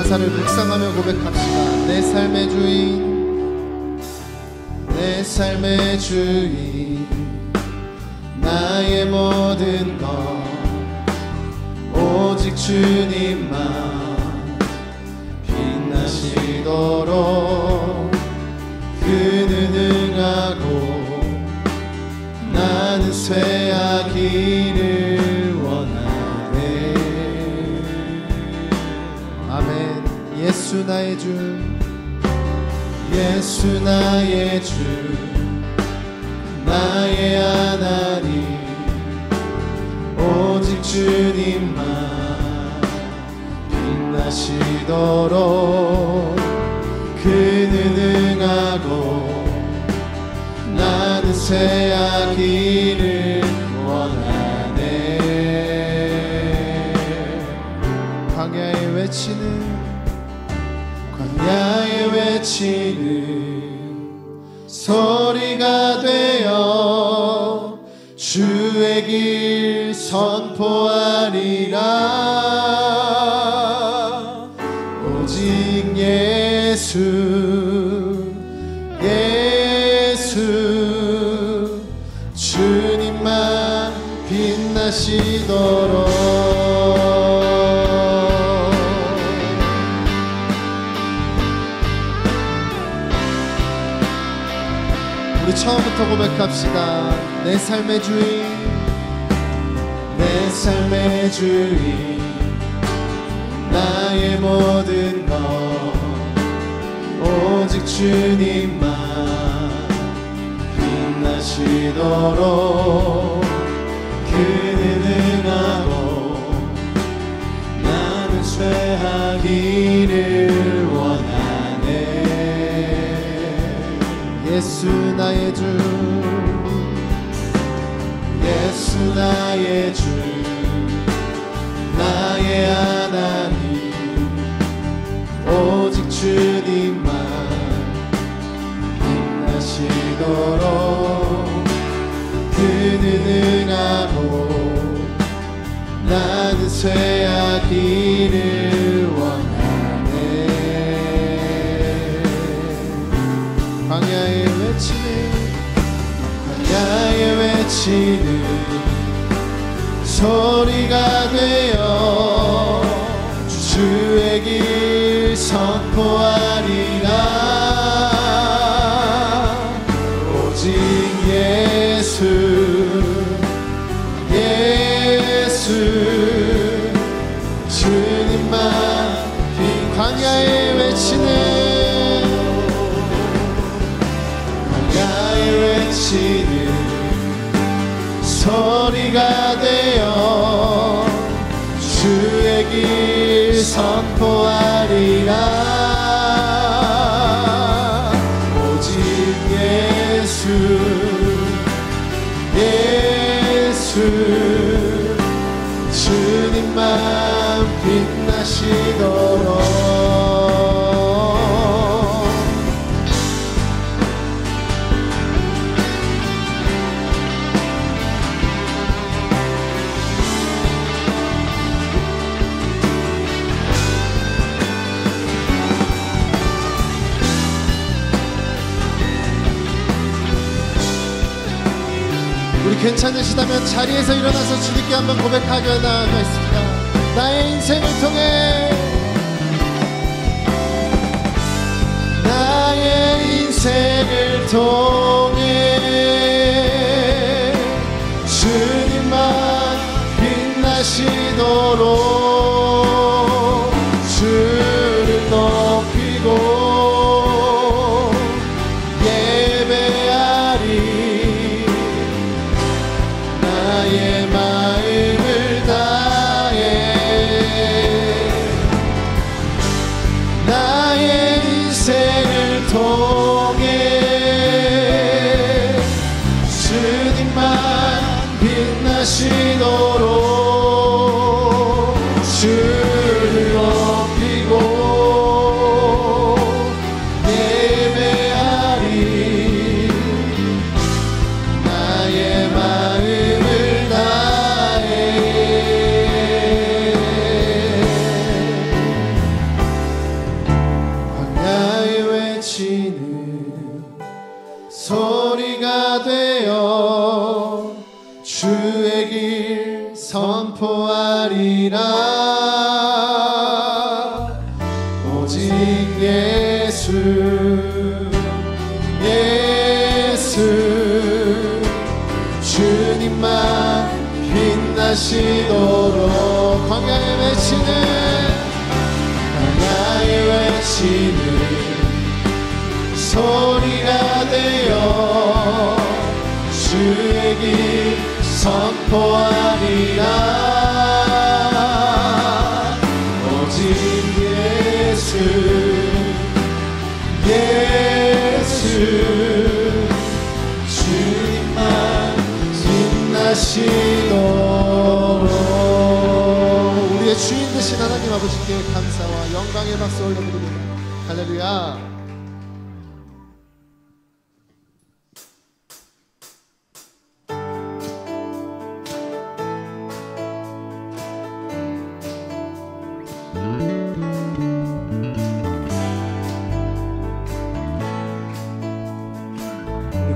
가사를 묵상하며 고백합시다. 내 삶의 주인, 내 삶의 주인, 나의 모든 것 오직 주님만 빛나시도록 그는 응하고 나는 쇠하기를 원하네. 아멘. 예수 나의 주, 예수 나의 주, 나의 하나님, 오직 주님만 빛나시도록 그는 응하고 나는 쇠하기를 원하네. 광야에 외치는 소리가 되어 주의 길 선포하리라. 오직 예수 주님만 빛나시도록. 우리 처음부터 고백합시다. 내 삶의 주인, 내 삶의 주인, 나의 모든 것 오직 주님만 빛나시도록 그는 응하고 나는 쇠하기를 원하네. 예수 나의 주, 예수 나의 주, 나의 하나님, 오직 주님만 빛나시도록 그는 응하고 나는 쇠하기를 원하네. 광야에 외치는 소리가 되어 주의 길 선포하리라. 오직 예수 주님만 광야에 외치는 소리가 되어 주의 길 선포하리라. 오직 예수 주님만 빛나시도록. 우리 괜찮으시다면 자리에서 일어나서 주님께 한번 고백하며 나아가겠습니다. 나의 인생을 통해, 나의 인생을 통해 주님만 빛나시도록 주를 높이고 나의 마음을 다해 나의 인생을 통해 주님만 빛나시도록 주를 높이고 예배하리. 나의 마음을 다해 나의 외치는 소리가 되어 주의 길 선포하리라. 오직 예수 주님만 빛나시도록. 우리의 주인 되신 하나님 아버지께 감사와 영광의 박수 올려드립니다. 할렐루야.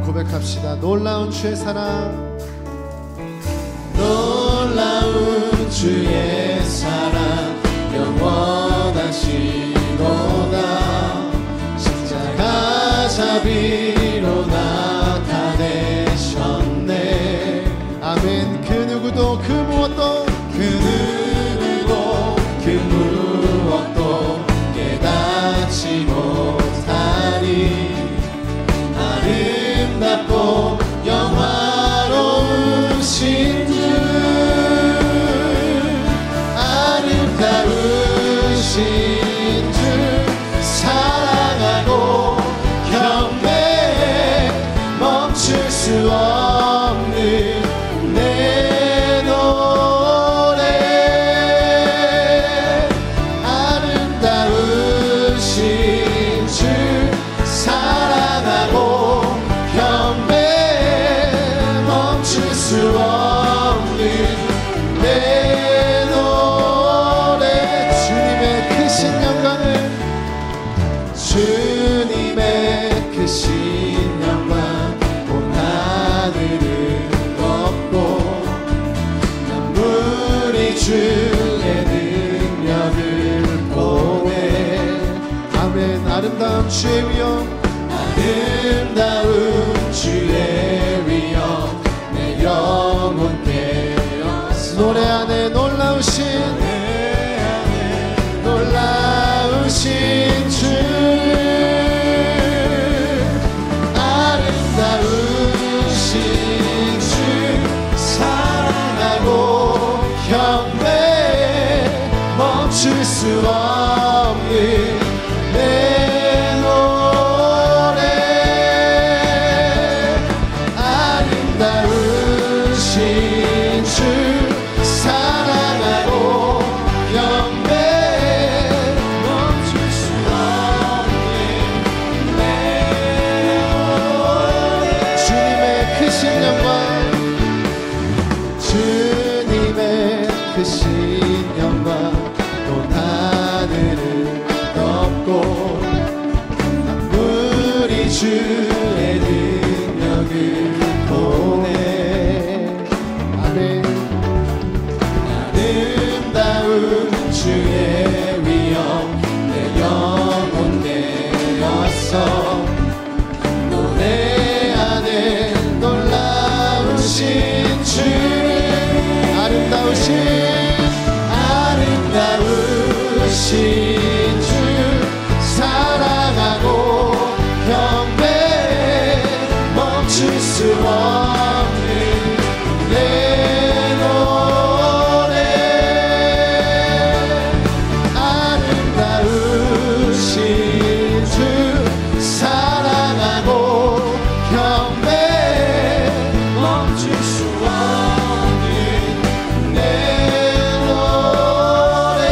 고백합시다. 놀라운 주의 사랑, 놀라운 주의 사랑 영원하시도다. 십자가 자비로 나타내셨네. 아멘. 그 누구도 그 무엇도 깨닫지 못하니 아름답고 영화로우신 주, 아름다우신 주 사랑하고 경배해. 멈출 수 없는 내 노래. 아름다우신 주 사랑하고 멈출 수 없는 내 노래. 주님의 크신 영광을, 주님의 크신 영광 온 하늘을 덮고 만물이 주의 능력을 보내. 아멘. 아름다운 주의 위엄, 아름다운 주의 위엄 내 영혼 깨었어. 노래 안에 놀라우신 주, 아름다우신 주 사랑하고 경배해. 멈출 수 없는 내 노래. 아름다우신 주 사랑하고 경배해. 멈출 수 없는 내 노래. 주님의 크신 영광, 주님의 크신 영광 온 하늘을 덮고 만물이 주의 능력을 보내. 아멘. 아름다운 주의 위엄 내 영혼 깨었어. 노래 안에 놀라우신 주, 아름다우신 주 사랑하고 경배해. 멈출 수 없는 내 노래. 아름다우신 주 사랑하고 경배해. 멈출 수 없는 내 노래.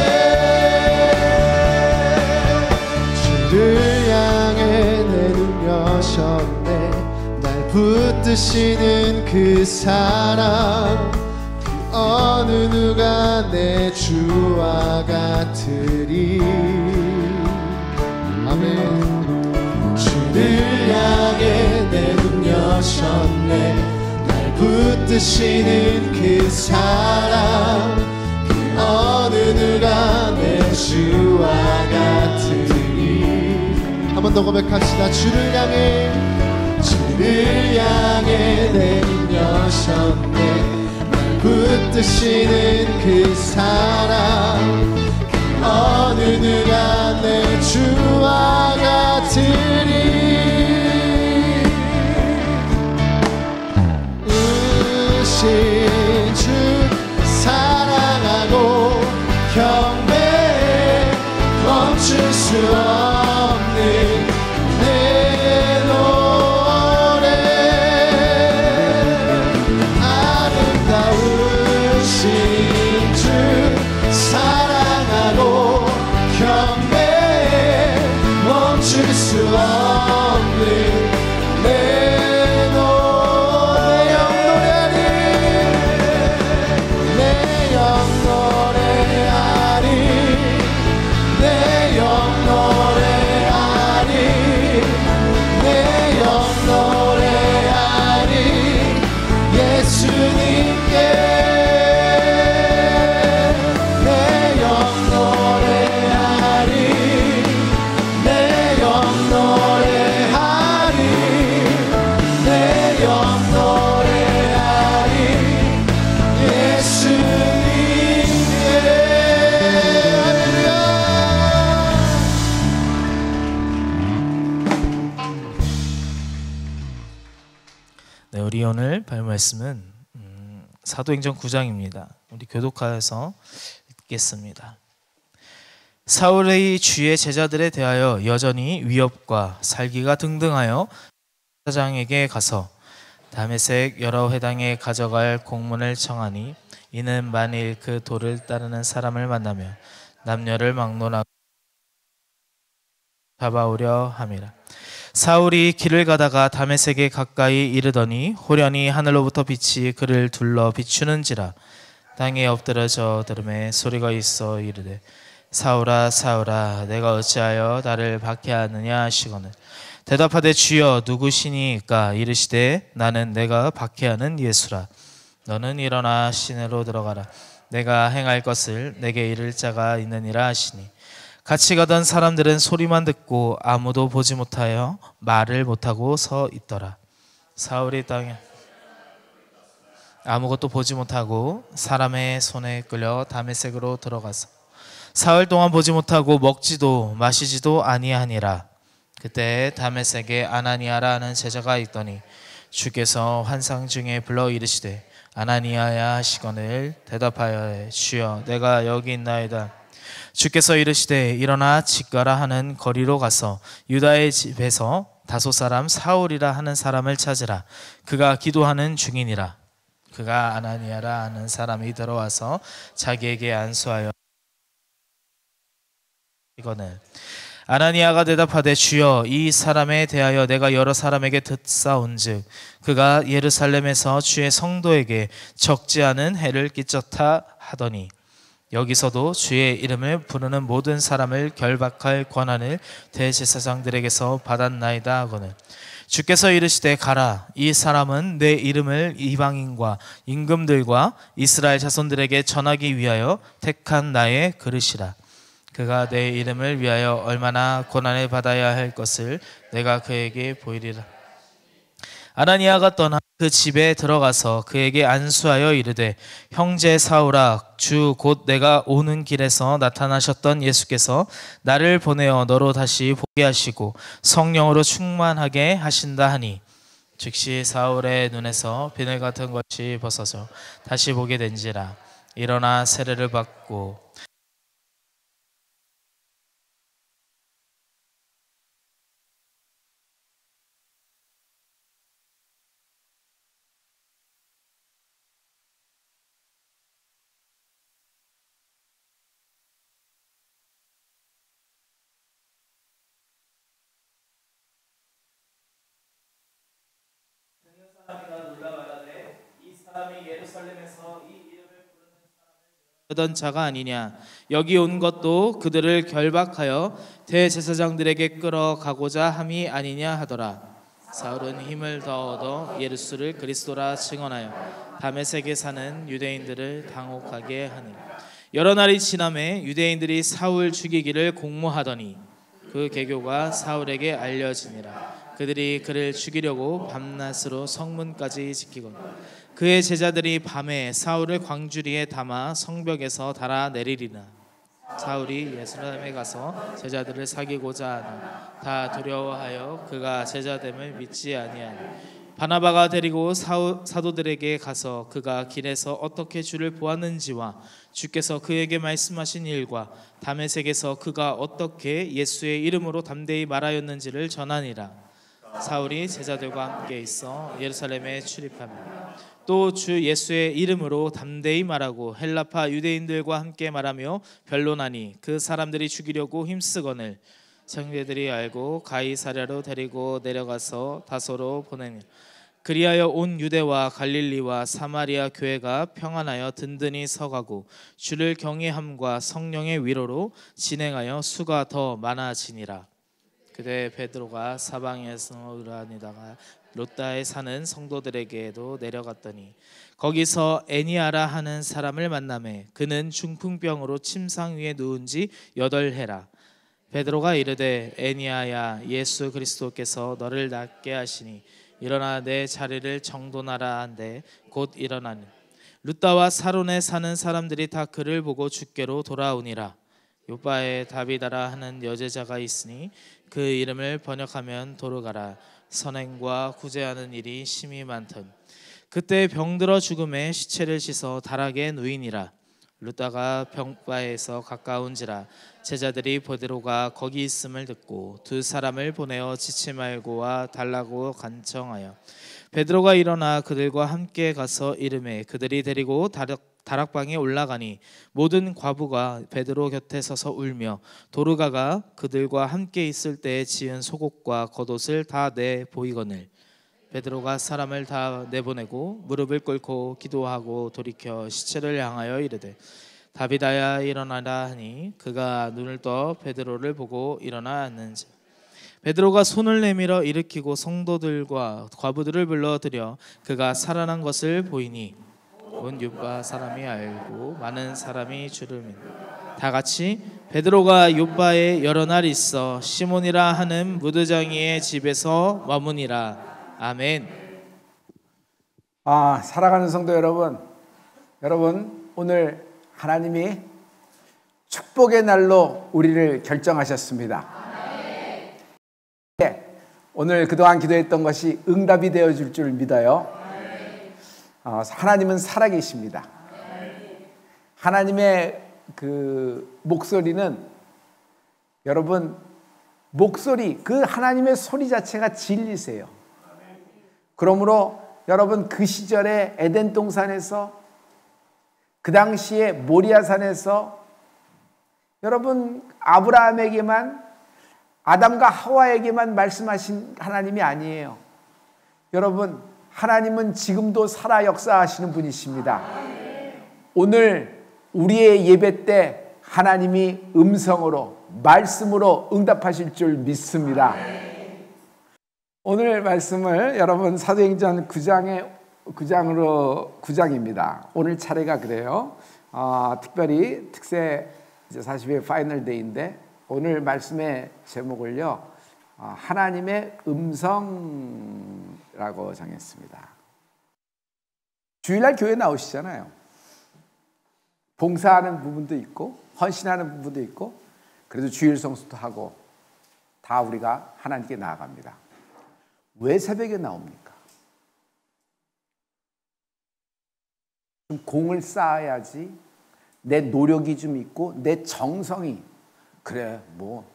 주를 향해 내누려셨네. 날 붙드시는 그 사랑, 그 어느 누가 내 주와 같으리. 아멘. 주를 향해 내누려셨네. 날 붙드시는 그 사랑, 그 어느 누가 내 주와 같으리. 한 번 더 고백합시다. 주를 향해 내누려셨네. 날 붙드시는 그 사랑 어느 누가 내 주와 같으리. 으신 주 사랑하고 경배해 멈출 수 없는 내 노래. 아름다우신 주 사랑하고 경배해 멈출 수 없는 내 노래. 내 영 노래하리. 내 영 노래하리. 내 영 노래하리. 예수님께 내 영 노래하리. 내 영 노래하리. 내 영 노래하리. 예수님께. 할렐루야. 네, 우리 오늘 발 말씀은 사도행전 9장입니다. 우리 교독하여서 읽겠습니다. 사울의 주의 제자들에 대하여 여전히 위협과 살기가 등등하여 사장에게 가서 다메섹 여러 회당에 가져갈 공문을 청하니 이는 만일 그 도를 따르는 사람을 만나면 남녀를 막론하고 잡아오려 함이라. 사울이 길을 가다가 다메섹에 가까이 이르더니 호련히 하늘로부터 빛이 그를 둘러 비추는지라. 땅에 엎드려져 들음에 소리가 있어 이르되 사울아 사울아 내가 어찌하여 나를 박해하느냐 하시거늘 대답하되 주여 누구시니까? 이르시되 나는 내가 박해하는 예수라. 너는 일어나 시내로 들어가라. 내가 행할 것을 내게 이를 자가 있느니라 하시니 같이 가던 사람들은 소리만 듣고 아무도 보지 못하여 말을 못하고 서 있더라. 사울이 땅에 아무것도 보지 못하고 사람의 손에 끌려 다메섹으로 들어가서 사흘 동안 보지 못하고 먹지도 마시지도 아니하니라. 그때 다메섹에 아나니아라 하는 제자가 있더니 주께서 환상 중에 불러 이르시되 아나니아야 하시거늘 대답하여 주여 내가 여기 있나이다. 주께서 이르시되 일어나 집 가라 하는 거리로 가서 유다의 집에서 다소 사람 사울이라 하는 사람을 찾으라. 그가 기도하는 중이니라. 그가 아나니아라 하는 사람이 들어와서 자기에게 안수하여 이거는 아나니아가 대답하되 주여 이 사람에 대하여 내가 여러 사람에게 듣사온즉 그가 예루살렘에서 주의 성도에게 적지 않은 해를 끼쳤다 하더니 여기서도 주의 이름을 부르는 모든 사람을 결박할 권한을 대제사장들에게서 받았나이다 하거늘 주께서 이르시되 가라. 이 사람은 내 이름을 이방인과 임금들과 이스라엘 자손들에게 전하기 위하여 택한 나의 그릇이라. 그가 내 이름을 위하여 얼마나 고난을 받아야 할 것을 내가 그에게 보이리라. 아나니아가 떠나 그 집에 들어가서 그에게 안수하여 이르되 형제 사울아 주 곧 내가 오는 길에서 나타나셨던 예수께서 나를 보내어 너로 다시 보게 하시고 성령으로 충만하게 하신다 하니 즉시 사울의 눈에서 비늘 같은 것이 벗어져 다시 보게 된지라. 일어나 세례를 받고 예루살렘에서 이 이름을 부르는 사람을 던 자가 아니냐. 여기 온 것도 그들을 결박하여 대제사장들에게 끌어가고자 함이 아니냐 하더라. 사울은 힘을 더 얻어 예수를 그리스도라 증언하여 다메섹에 사는 유대인들을 당혹하게 하니 여러 날이 지남에 유대인들이 사울 죽이기를 공모하더니 그 계교가 사울에게 알려지니라. 그들이 그를 죽이려고 밤낮으로 성문까지 지키고 그의 제자들이 밤에 사울을 광주리에 담아 성벽에서 달아내리리라. 사울이 예루살렘에 가서 제자들을 사귀고자 하니 다 두려워하여 그가 제자됨을 믿지 아니하니 바나바가 데리고 사도들에게 가서 그가 길에서 어떻게 주를 보았는지와 주께서 그에게 말씀하신 일과 다메섹에서 그가 어떻게 예수의 이름으로 담대히 말하였는지를 전하니라. 사울이 제자들과 함께 있어 예루살렘에 출입하며 또 주 예수의 이름으로 담대히 말하고 헬라파 유대인들과 함께 말하며 변론하니 그 사람들이 죽이려고 힘쓰거늘 형제들이 알고 가이사랴로 데리고 내려가서 다소로 보내니 그리하여 온 유대와 갈릴리와 사마리아 교회가 평안하여 든든히 서가고 주를 경외함과 성령의 위로로 진행하여 수가 더 많아지니라. 그때 베드로가 사방에서 으르다니다가 롯다에 사는 성도들에게도 내려갔더니 거기서 애니아라 하는 사람을 만나매 그는 중풍병으로 침상 위에 누운 지 8해라. 베드로가 이르되 애니아야 예수 그리스도께서 너를 낫게 하시니 일어나 내 자리를 정돈하라 한데 곧 일어나니 룻다와 사론에 사는 사람들이 다 그를 보고 주께로 돌아오니라. 요바에 다비다라 하는 여제자가 있으니 그 이름을 번역하면 도르가라. 선행과 구제하는 일이 심히 많던 그때 병들어 죽음에 시체를 씻어 다락에 누이니라. 룻다가 병바에서 가까운지라 제자들이 베드로가 거기 있음을 듣고 2 사람을 보내어 지치 말고와 달라고 간청하여 베드로가 일어나 그들과 함께 가서 이르매 그들이 데리고 다락방에 올라가니 모든 과부가 베드로 곁에 서서 울며 도르가가 그들과 함께 있을 때에 지은 속옷과 겉옷을 다 내 보이거늘 베드로가 사람을 다 내보내고 무릎을 꿇고 기도하고 돌이켜 시체를 향하여 이르되 다비다야 일어나라 하니 그가 눈을 떠 베드로를 보고 일어나 앉는지 베드로가 손을 내밀어 일으키고 성도들과 과부들을 불러들여 그가 살아난 것을 보이니 온 요파 사람이 알고 많은 사람이 주를 믿고 다 같이 베드로가 요파에 여러 날 있어 시몬이라 하는 무드장이의 집에서 머무니라. 아멘. 사랑하는 성도 여러분 오늘 하나님이 축복의 날로 우리를 결정하셨습니다. 오늘 그동안 기도했던 것이 응답이 되어줄 줄 믿어요. 하나님은 살아계십니다. 하나님의 그 목소리는 여러분 그 하나님의 소리 자체가 진리세요. 그러므로 여러분 그 시절에 에덴 동산에서 그 당시에 모리아산에서 여러분 아브라함에게만 아담과 하와에게만 말씀하신 하나님이 아니에요. 여러분 하나님은 지금도 살아 역사하시는 분이십니다. 오늘 우리의 예배 때 하나님이 음성으로 말씀으로 응답하실 줄 믿습니다. 오늘 말씀을 여러분 사도행전 9장입니다. 오늘 차례가 그래요. 특별히 특세 이제 40일 파이널 데이인데 오늘 말씀의 제목을요 하나님의 음성이라고 정했습니다. 주일날 교회 나오시잖아요. 봉사하는 부분도 있고 헌신하는 부분도 있고 그래도 주일 성수도 하고 다 우리가 하나님께 나아갑니다. 왜 새벽에 나옵니까? 좀 공을 쌓아야지 내 노력이 좀 있고 내 정성이 그래 뭐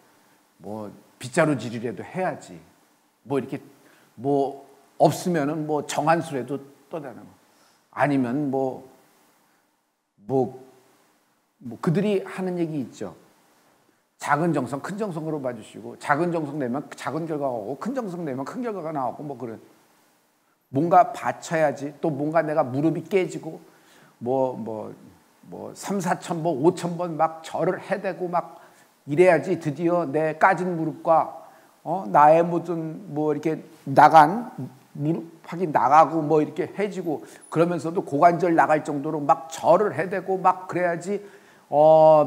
빗자루질이라도 해야지 뭐 이렇게 뭐 없으면은 뭐 정한수라도 떠나는 거 아니면 뭐 그들이 하는 얘기 있죠. 작은 정성 큰 정성으로 봐주시고 작은 정성 내면 작은 결과가 오고 큰 정성 내면 큰 결과가 나오고 뭐 그런 뭔가 바쳐야지 또 뭔가 내가 무릎이 깨지고 3, 4천 번 5천 번 막 절을 해대고 막 이래야지 드디어 내 까진 무릎과 나의 무슨 뭐 이렇게 나간 무릎팍이 나가고 뭐 이렇게 해지고 그러면서도 고관절 나갈 정도로 막 절을 해대고 막 그래야지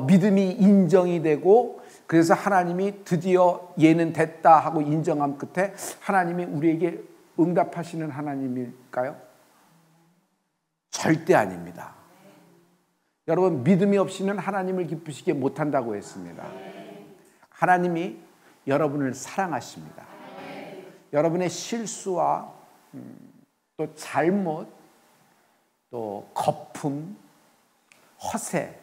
믿음이 인정이 되고 그래서 하나님이 드디어 얘는 됐다 하고 인정한 끝에 하나님이 우리에게 응답하시는 하나님일까요? 절대 아닙니다. 여러분, 믿음이 없이는 하나님을 기쁘시게 못한다고 했습니다. 하나님이 여러분을 사랑하십니다. 여러분의 실수와 또 잘못, 또 거품, 허세,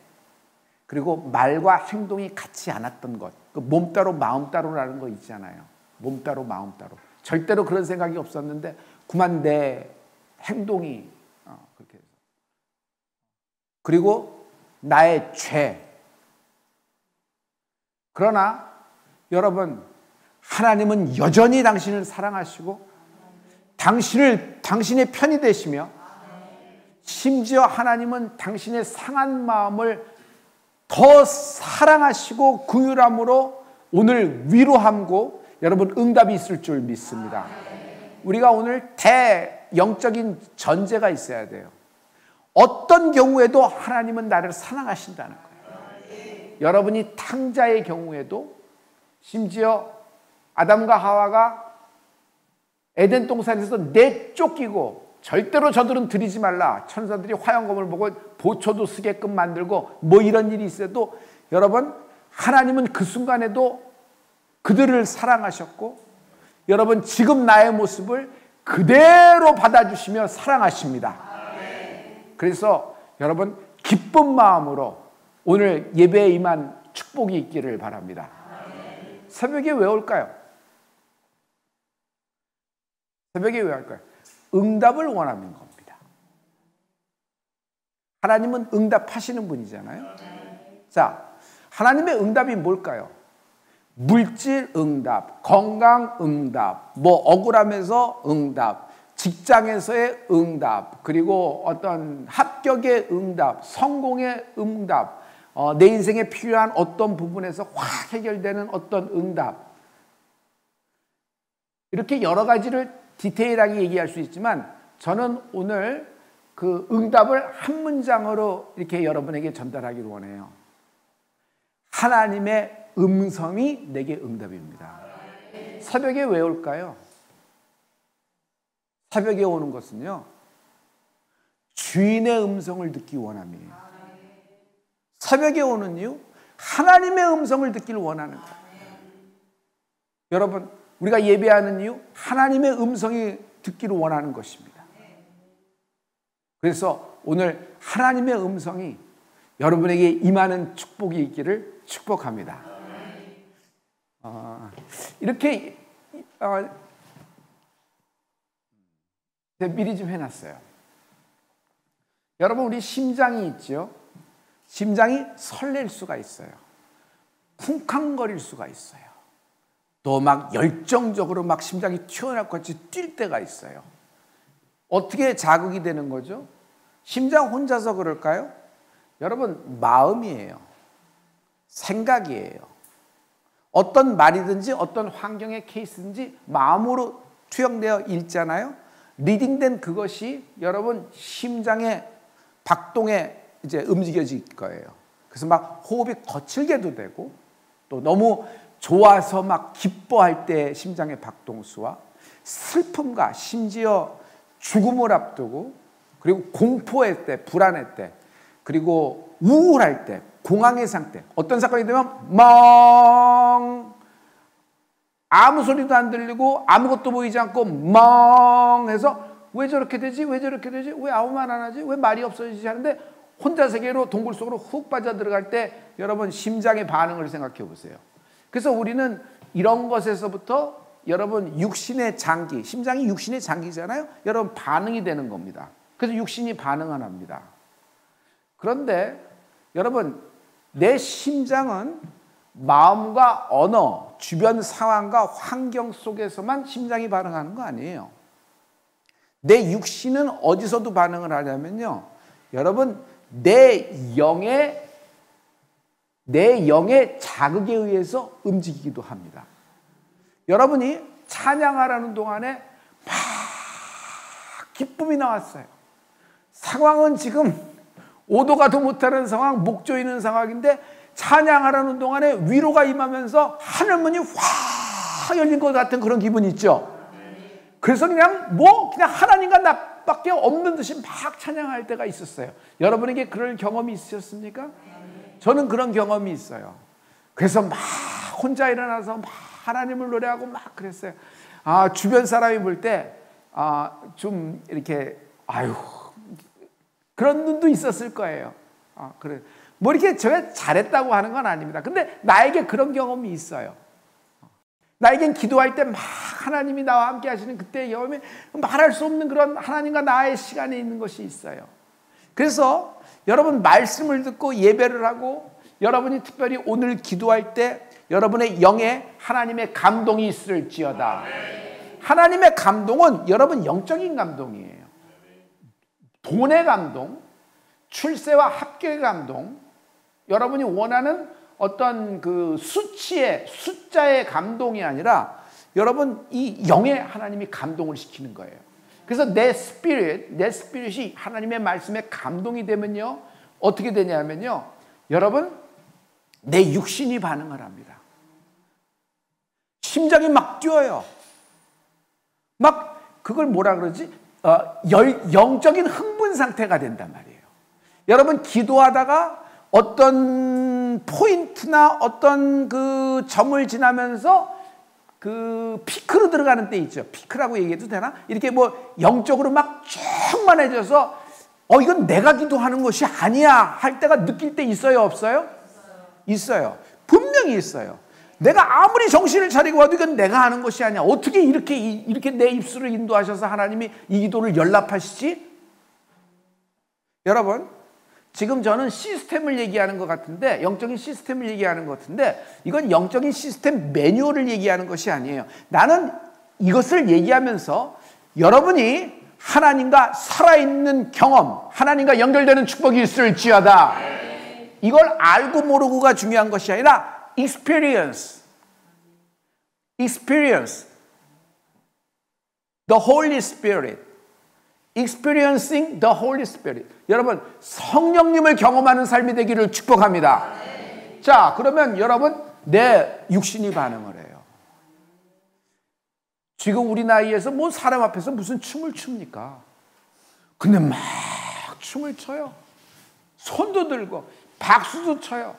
그리고 말과 행동이 같지 않았던 것, 그 몸 따로 마음 따로라는 거 있잖아요. 몸 따로 마음 따로. 절대로 그런 생각이 없었는데 그만 내 행동이 그렇게 해서. 그리고 나의 죄. 그러나 여러분, 하나님은 여전히 당신을 사랑하시고 당신의 편이 되시며, 심지어 하나님은 당신의 상한 마음을 더 사랑하시고 긍휼함으로 오늘 위로함고 여러분 응답이 있을 줄 믿습니다. 우리가 오늘 대영적인 전제가 있어야 돼요. 어떤 경우에도 하나님은 나를 사랑하신다는 거예요. 여러분이 탕자의 경우에도, 심지어 아담과 하와가 에덴 동산에서 내쫓기고 절대로 저들은 드리지 말라, 천사들이 화영검을 보고 보초도 쓰게끔 만들고 뭐 이런 일이 있어도 여러분, 하나님은 그 순간에도 그들을 사랑하셨고, 여러분 지금 나의 모습을 그대로 받아주시며 사랑하십니다. 그래서 여러분 기쁜 마음으로 오늘 예배에 임한 축복이 있기를 바랍니다. 새벽에 왜 올까요? 새벽에 왜 올까요? 응답을 원하는 겁니다. 하나님은 응답하시는 분이잖아요. 자, 하나님의 응답이 뭘까요? 물질 응답, 건강 응답, 뭐 억울함에서 응답, 직장에서의 응답, 그리고 어떤 합격의 응답, 성공의 응답, 내 인생에 필요한 어떤 부분에서 확 해결되는 어떤 응답, 이렇게 여러 가지를 디테일하게 얘기할 수 있지만 저는 오늘 그 응답을 한 문장으로 이렇게 여러분에게 전달하기를 원해요. 하나님의 음성이 내게 응답입니다. 새벽에 왜 올까요? 새벽에 오는 것은요, 주인의 음성을 듣기 원함이에요. 새벽에 오는 이유, 하나님의 음성을 듣기를 원하는 거예요. 여러분, 우리가 예배하는 이유, 하나님의 음성이 듣기를 원하는 것입니다. 그래서 오늘 하나님의 음성이 여러분에게 임하는 축복이 있기를 축복합니다. 이렇게 미리 좀 해놨어요. 여러분, 우리 심장이 있죠. 심장이 설렐 수가 있어요. 쿵쾅거릴 수가 있어요. 또 막 열정적으로 막 심장이 튀어나올 것 같이 뛸 때가 있어요. 어떻게 자극이 되는 거죠? 심장 혼자서 그럴까요? 여러분, 마음이에요. 생각이에요. 어떤 말이든지 어떤 환경의 케이스든지 마음으로 투영되어 있잖아요. 리딩된 그것이 여러분 심장의 박동에 이제 움직여질 거예요. 그래서 막 호흡이 거칠게도 되고, 또 너무 좋아서 막 기뻐할 때 심장의 박동수와 슬픔과 심지어 죽음을 앞두고, 그리고 공포할 때, 불안할 때, 그리고 우울할 때, 공황의 상태, 어떤 사건이 되면 아무 소리도 안 들리고 아무것도 보이지 않고 멍해서 왜 저렇게 되지? 왜 저렇게 되지? 왜 아무 말 안 하지? 왜 말이 없어지지? 하는데 혼자 세계로 동굴 속으로 훅 빠져들어갈 때 여러분 심장의 반응을 생각해 보세요. 그래서 우리는 이런 것에서부터 여러분 육신의 장기, 심장이 육신의 장기잖아요. 여러분 반응이 되는 겁니다. 그래서 육신이 반응을 합니다. 그런데 여러분, 내 심장은 마음과 언어, 주변 상황과 환경 속에서만 심장이 반응하는 거 아니에요. 내 육신은 어디서도 반응을 하냐면요, 여러분 내 영의 자극에 의해서 움직이기도 합니다. 여러분이 찬양하라는 동안에 막 기쁨이 나왔어요. 상황은 지금 오도 가도 못하는 상황, 목 조이는 상황인데 찬양하라는 동안에 위로가 임하면서 하늘문이 확 열린 것 같은 그런 기분이 있죠. 그래서 그냥 하나님과 나 뜻밖에 없는 듯이 막 찬양할 때가 있었어요. 여러분에게 그런 경험이 있으셨습니까? 저는 그런 경험이 있어요. 그래서 막 혼자 일어나서 막 하나님을 노래하고 막 그랬어요. 주변 사람이 볼 때 좀 이렇게 그런 눈도 있었을 거예요. 그래. 뭐 이렇게 제가 잘했다고 하는 건 아닙니다. 근데 나에게 그런 경험이 있어요. 나에겐 기도할 때 막 하나님이 나와 함께 하시는 그때의 경험이 말할 수 없는 그런 하나님과 나의 시간이 있는 것이 있어요. 그래서 여러분 말씀을 듣고 예배를 하고 여러분이 특별히 오늘 기도할 때 여러분의 영에 하나님의 감동이 있을지어다. 하나님의 감동은 여러분 영적인 감동이에요. 돈의 감동, 출세와 합격의 감동, 여러분이 원하는 어떤 그 수치의 숫자의 감동이 아니라 여러분 이 영에 하나님이 감동을 시키는 거예요. 그래서 내 스피릿이 하나님의 말씀에 감동이 되면요 어떻게 되냐면요 여러분 내 육신이 반응을 합니다. 심장이 막 뛰어요. 막 그걸 뭐라 그러지? 영적인 흥분 상태가 된단 말이에요. 여러분 기도하다가 어떤 포인트나 어떤 그 점을 지나면서 그 피크로 들어가는 때 있죠. 피크라고 얘기해도 되나? 이렇게 뭐 영적으로 막 충만해져서 이건 내가 기도하는 것이 아니야 할 때가 느낄 때 있어요, 없어요? 있어요. 분명히 있어요. 내가 아무리 정신을 차리고 와도 이건 내가 하는 것이 아니야. 어떻게 이렇게 내 입술을 인도하셔서 하나님이 이 기도를 연락하시지? 여러분, 지금 저는 시스템을 얘기하는 것 같은데, 영적인 시스템을 얘기하는 것 같은데, 이건 영적인 시스템 매뉴얼을 얘기하는 것이 아니에요. 나는 이것을 얘기하면서 여러분이 하나님과 살아있는 경험, 하나님과 연결되는 축복이 있을지어다. 이걸 알고 모르고가 중요한 것이 아니라 experience, the Holy Spirit, experiencing the Holy Spirit. 여러분 성령님을 경험하는 삶이 되기를 축복합니다. 자, 그러면 여러분 내 육신이 반응을 해요. 지금 우리 나이에서 뭐 사람 앞에서 무슨 춤을 춥니까? 근데 막 춤을 춰요. 손도 들고 박수도 쳐요.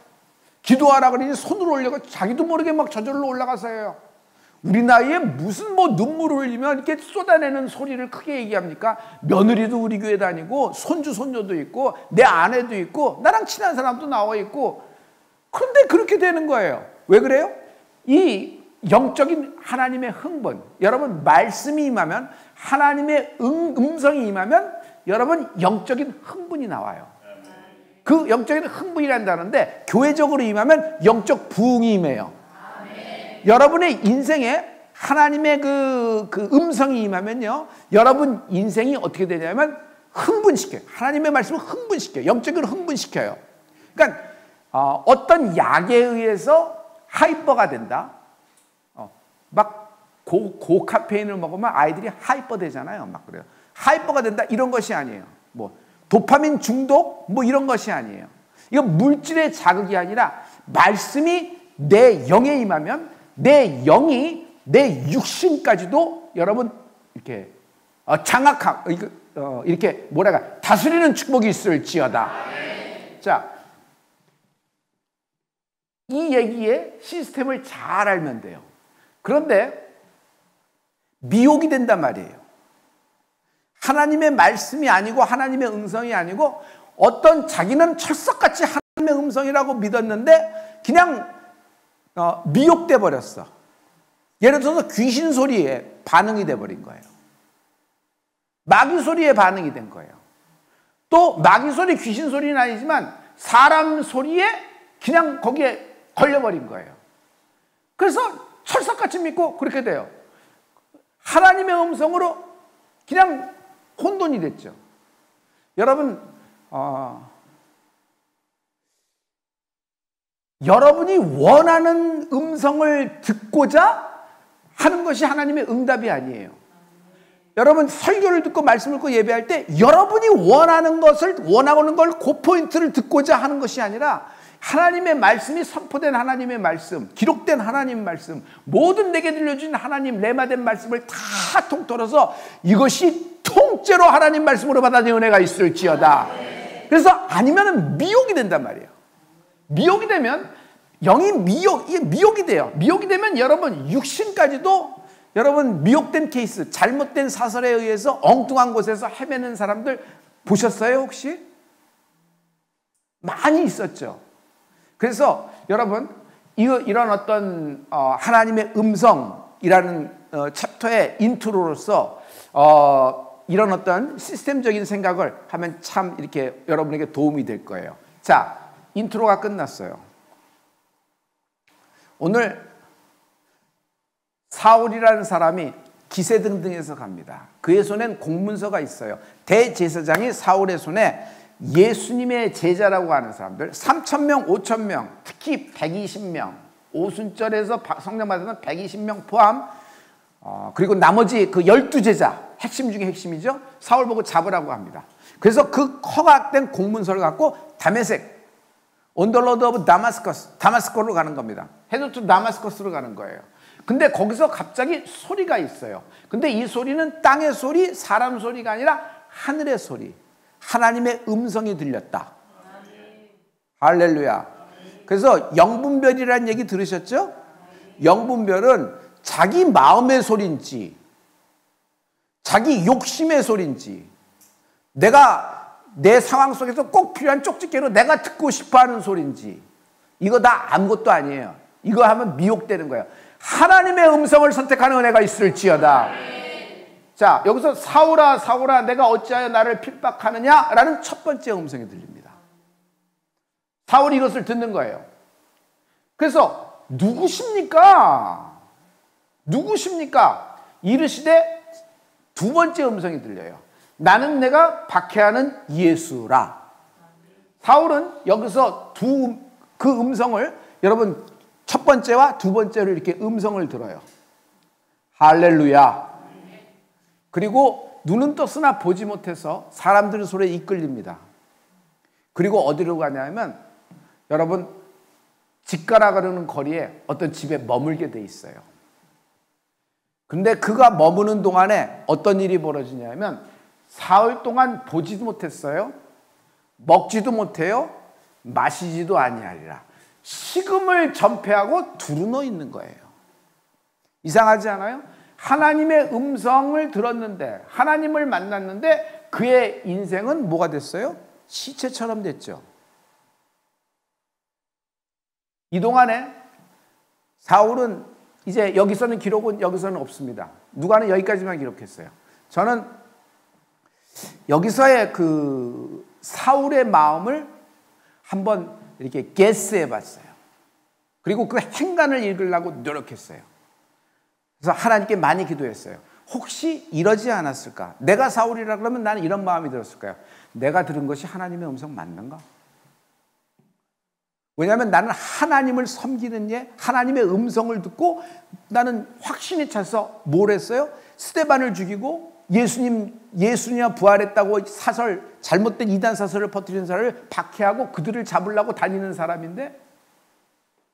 기도하라 그러니 손을 올려서 자기도 모르게 막 저절로 올라가서 해요. 우리 나이에 무슨 뭐 눈물을 흘리면 이렇게 쏟아내는 소리를 크게 얘기합니까? 며느리도 우리 교회 다니고 손주 손녀도 있고 내 아내도 있고 나랑 친한 사람도 나와 있고 그런데 그렇게 되는 거예요. 왜 그래요? 이 영적인 하나님의 흥분, 여러분 말씀이 임하면 하나님의 음성이 임하면 여러분 영적인 흥분이 나와요. 그 영적인 흥분이란다는데 교회적으로 임하면 영적 부흥이 임해요. 여러분의 인생에 하나님의 그 음성이 임하면요 여러분 인생이 어떻게 되냐면 흥분시켜요. 하나님의 말씀을 흥분시켜요. 영적으로 흥분시켜요. 그러니까 어떤 약에 의해서 하이퍼가 된다. 막 고카페인을 먹으면 아이들이 하이퍼 되잖아요. 막 그래요. 하이퍼가 된다 이런 것이 아니에요. 뭐 도파민 중독 뭐 이런 것이 아니에요. 이건 물질의 자극이 아니라 말씀이 내 영에 임하면 내 영이 내 육신까지도 여러분 이렇게 장악하고 이렇게 뭐랄까 다스리는 축복이 있을지어다. 자, 이 얘기의 시스템을 잘 알면 돼요. 그런데 미혹이 된단 말이에요. 하나님의 말씀이 아니고 하나님의 음성이 아니고 어떤 자기는 철석같이 하나님의 음성이라고 믿었는데 그냥 미혹돼 버렸어. 예를 들어서 귀신 소리에 반응이 돼 버린 거예요. 마귀 소리에 반응이 된 거예요. 또 마귀 소리, 귀신 소리는 아니지만 사람 소리에 그냥 거기에 걸려버린 거예요. 그래서 철석같이 믿고 그렇게 돼요. 하나님의 음성으로 그냥 혼돈이 됐죠. 여러분, 여러분이 원하는 음성을 듣고자 하는 것이 하나님의 응답이 아니에요. 여러분 설교를 듣고 말씀을 듣고 예배할 때 여러분이 원하는 것을 원하는 걸 그 포인트를 듣고자 하는 것이 아니라 하나님의 말씀이 선포된 하나님의 말씀, 기록된 하나님의 말씀, 모든 내게 들려준 하나님 레마된 말씀을 다 통틀어서 이것이 툭 통째로 하나님 말씀으로 받아들이는 은혜가 있을지어다. 그래서 아니면은 미혹이 된단 말이에요. 미혹이 되면 이게 미혹이 돼요. 미혹이 되면 여러분 육신까지도 여러분 미혹된 케이스, 잘못된 사설에 의해서 엉뚱한 곳에서 헤매는 사람들 보셨어요 혹시? 많이 있었죠. 그래서 여러분 이런 어떤 하나님의 음성이라는 챕터의 인트로로서 이런 어떤 시스템적인 생각을 하면 참 이렇게 여러분에게 도움이 될 거예요. 자, 인트로가 끝났어요. 오늘 사울이라는 사람이 기세등등해서 갑니다. 그의 손엔 공문서가 있어요. 대제사장이 사울의 손에 예수님의 제자라고 하는 사람들 3,000명, 5,000명, 특히 120명, 오순절에서 성령 받으면 120명 포함, 그리고 나머지 그 12제자, 핵심 중에 핵심이죠. 사울 보고 잡으라고 합니다. 그래서 그 허각된 공문서를 갖고 다메섹, on the road of Damascus, 다마스코로 가는 겁니다. 헤드투 다마스커스로 가는 거예요. 근데 거기서 갑자기 소리가 있어요. 근데 이 소리는 땅의 소리, 사람 소리가 아니라 하늘의 소리, 하나님의 음성이 들렸다. 할렐루야. 그래서 영분별이라는 얘기 들으셨죠? 영분별은 자기 마음의 소리인지 자기 욕심의 소리인지 내가 내 상황 속에서 꼭 필요한 쪽집게로 내가 듣고 싶어하는 소리인지 이거 다 아무것도 아니에요. 이거 하면 미혹되는 거예요. 하나님의 음성을 선택하는 은혜가 있을지어다. 자, 여기서 사울아 사울아 내가 어찌하여 나를 핍박하느냐 라는 첫 번째 음성이 들립니다. 사울이 이것을 듣는 거예요. 그래서 누구십니까? 이르시되 두 번째 음성이 들려요. 나는 내가 박해하는 예수라. 사울은 여기서 그 음성을 여러분 첫 번째와 두 번째로 이렇게 음성을 들어요. 할렐루야. 그리고 눈은 떴으나 보지 못해서 사람들의 소리에 이끌립니다. 그리고 어디로 가냐면 여러분 집 가라 그러는 거리에 어떤 집에 머물게 돼 있어요. 근데 그가 머무는 동안에 어떤 일이 벌어지냐면 사흘 동안 보지도 못했어요. 먹지도 못해요. 마시지도 아니하리라. 식음을 전폐하고 두루누워 있는 거예요. 이상하지 않아요? 하나님의 음성을 들었는데 하나님을 만났는데 그의 인생은 뭐가 됐어요? 시체처럼 됐죠. 이 동안에 사울은 이제 여기서는 기록은 여기서는 없습니다. 누가는 여기까지만 기록했어요. 저는 여기서의 그 사울의 마음을 한번 이렇게 게스해 봤어요. 그리고 그 행간을 읽으려고 노력했어요. 그래서 하나님께 많이 기도했어요. 혹시 이러지 않았을까? 내가 사울이라 그러면 나는 이런 마음이 들었을까요? 내가 들은 것이 하나님의 음성 맞는가? 왜냐하면 나는 하나님을 섬기는 예, 하나님의 음성을 듣고 나는 확신이 차서 뭘 했어요? 스데반을 죽이고 예수님이 부활했다고 잘못된 이단 사설을 퍼뜨리는 사람을 박해하고 그들을 잡으려고 다니는 사람인데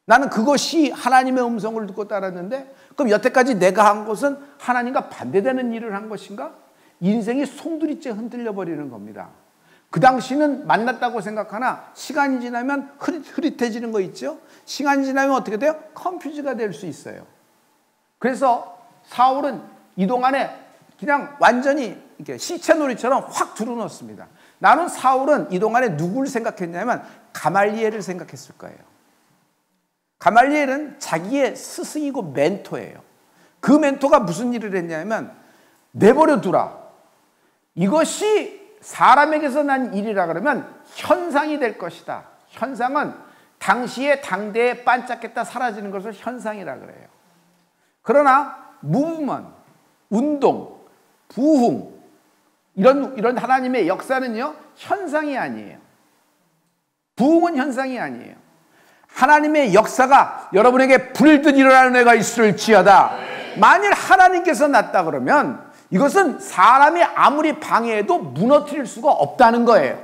나는 그것이 하나님의 음성을 듣고 따랐는데 그럼 여태까지 내가 한 것은 하나님과 반대되는 일을 한 것인가? 인생이 송두리째 흔들려 버리는 겁니다. 그 당시는 만났다고 생각하나 시간이 지나면 흐릿해지는 거 있죠? 시간이 지나면 어떻게 돼요? 컨퓨즈가 될 수 있어요. 그래서 사울은 이 동안에 그냥 완전히 이렇게 시체놀이처럼 확 두루놓습니다. 나는 사울은 이 동안에 누구를 생각했냐면 가말리엘을 생각했을 거예요. 가말리엘은 자기의 스승이고 멘토예요. 그 멘토가 무슨 일을 했냐면 내버려 두라. 이것이 사람에게서 난 일이라 그러면 현상이 될 것이다. 현상은 당시에 당대에 반짝했다 사라지는 것을 현상이라 그래요. 그러나 무브먼, 운동, 부흥 이런 하나님의 역사는요 현상이 아니에요. 부흥은 현상이 아니에요. 하나님의 역사가 여러분에게 불듯 일어나는 애가 있을지어다. 만일 하나님께서 났다 그러면 이것은 사람이 아무리 방해해도 무너뜨릴 수가 없다는 거예요.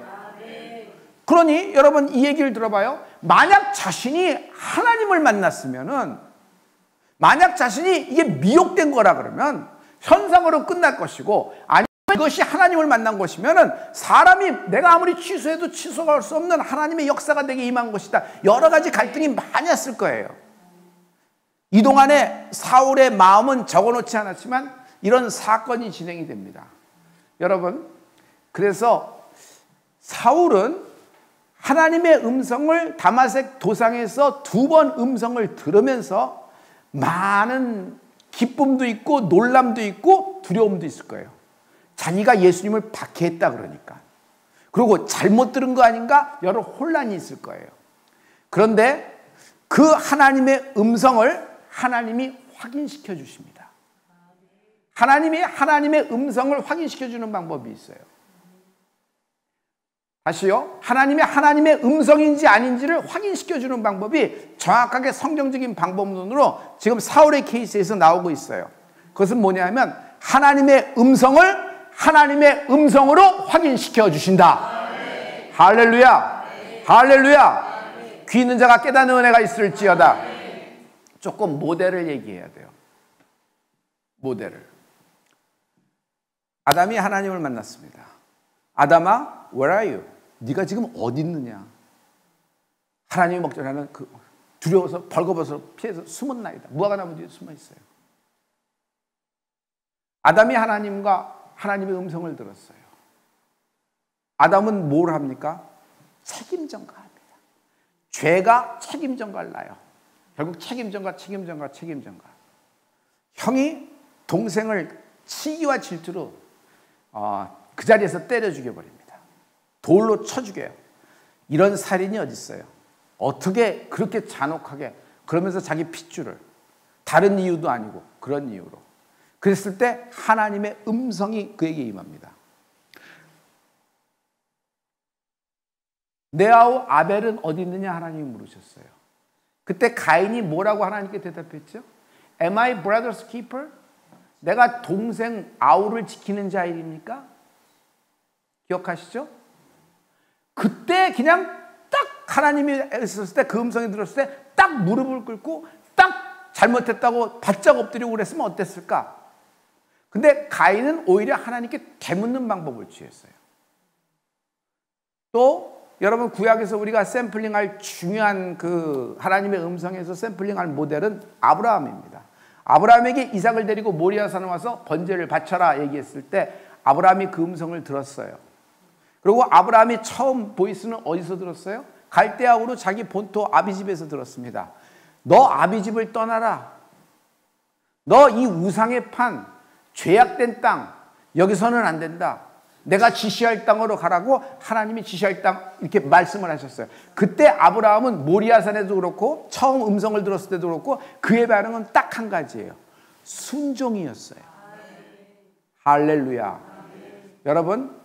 그러니 여러분 이 얘기를 들어봐요. 만약 자신이 하나님을 만났으면은 만약 자신이 이게 미혹된 거라 그러면 현상으로 끝날 것이고 이것이 하나님을 만난 것이면은 사람이 내가 아무리 취소해도 취소할 수 없는 하나님의 역사가 내게 임한 것이다. 여러 가지 갈등이 많이 왔을 거예요. 이 동안에 사울의 마음은 적어놓지 않았지만 이런 사건이 진행이 됩니다. 여러분, 그래서 사울은 하나님의 음성을 다마색 도상에서 2번 음성을 들으면서 많은 기쁨도 있고 놀람도 있고 두려움도 있을 거예요. 자기가 예수님을 박해했다 그러니까. 그리고 잘못 들은 거 아닌가? 여러 혼란이 있을 거예요. 그런데 그 하나님의 음성을 하나님이 확인시켜 주십니다. 하나님이 하나님의 음성을 확인시켜 주는 방법이 있어요. 다시요. 하나님의 음성인지 아닌지를 확인시켜 주는 방법이 정확하게 성경적인 방법론으로 지금 사울의 케이스에서 나오고 있어요. 그것은 뭐냐면 하나님의 음성을 하나님의 음성으로 확인시켜 주신다. 할렐루야. 할렐루야. 귀 있는 자가 깨닫는 은혜가 있을지어다. 조금 모델을 얘기해야 돼요. 모델을. 아담이 하나님을 만났습니다. 아담아, where are you? 네가 지금 어디 있느냐? 하나님이 먹자라는 그 두려워서 벌거벗어 피해서 숨었나이다. 무화과나무 뒤에 숨어 있어요. 아담이 하나님의 음성을 들었어요. 아담은 뭘 합니까? 책임 전가합니다. 죄가 책임 전가를 낳아요. 결국 책임 전가. 형이 동생을 치기와 질투로 그 자리에서 때려 죽여버립니다. 돌로 쳐 죽여요. 이런 살인이 어디 있어요? 어떻게 그렇게 잔혹하게, 그러면서 자기 핏줄을, 다른 이유도 아니고 그런 이유로. 그랬을 때 하나님의 음성이 그에게 임합니다. 내 아우 아벨은 어디 있느냐 하나님이 물으셨어요. 그때 가인이 뭐라고 하나님께 대답했죠? Am I brother's keeper? 내가 동생 아우를 지키는 자입니까? 기억하시죠? 그때 그냥 딱 하나님이 있었을 때, 그 음성이 들었을 때 딱 무릎을 꿇고 딱 잘못했다고 바짝 엎드리고 그랬으면 어땠을까? 근데 가인은 오히려 하나님께 되묻는 방법을 취했어요. 또 여러분, 구약에서 우리가 샘플링할 중요한 그 하나님의 음성에서 샘플링할 모델은 아브라함입니다. 아브라함에게 이삭을 데리고 모리아산에 와서 번제를 바쳐라 얘기했을 때 아브라함이 그 음성을 들었어요. 그리고 아브라함이 처음 보이스는 어디서 들었어요? 갈대아우로 자기 본토 아비집에서 들었습니다. 너 아비집을 떠나라. 너 이 우상의 판, 죄악된 땅, 여기서는 안 된다. 내가 지시할 땅으로 가라고 하나님이 지시할 땅 이렇게 말씀을 하셨어요. 그때 아브라함은 모리아산에도 그렇고 처음 음성을 들었을 때도 그렇고 그의 반응은 딱 한 가지예요. 순종이었어요. 할렐루야. 여러분,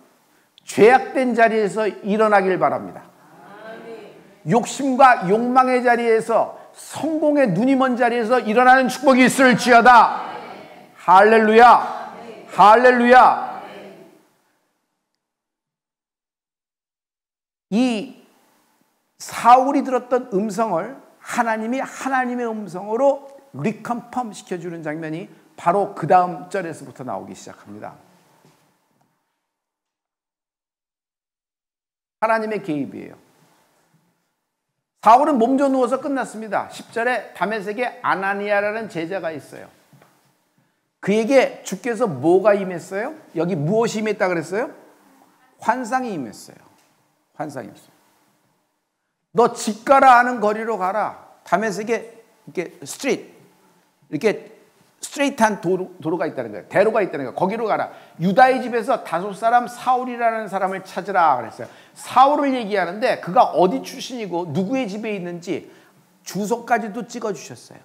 죄악된 자리에서 일어나길 바랍니다. 욕심과 욕망의 자리에서, 성공의 눈이 먼 자리에서 일어나는 축복이 있을지어다. 할렐루야. 할렐루야. 이 사울이 들었던 음성을 하나님이 하나님의 음성으로 리컨펌 시켜주는 장면이 바로 그 다음 절에서부터 나오기 시작합니다. 하나님의 개입이에요. 사울은 몸져 누워서 끝났습니다. 10절에 다메섹에 아나니아라는 제자가 있어요. 그에게 주께서 뭐가 임했어요? 여기 무엇이 임했다 그랬어요? 환상이 임했어요. 환상이었어요. 너 집 가라 하는 거리로 가라. 다메섹에 이렇게 이렇게 스트레이트한 도로가 있다는 거예요. 대로가 있다는 거예요. 거기로 가라. 유다의 집에서 다섯 사람 사울이라는 사람을 찾으라 그랬어요. 사울을 얘기하는데 그가 어디 출신이고 누구의 집에 있는지 주소까지도 찍어주셨어요.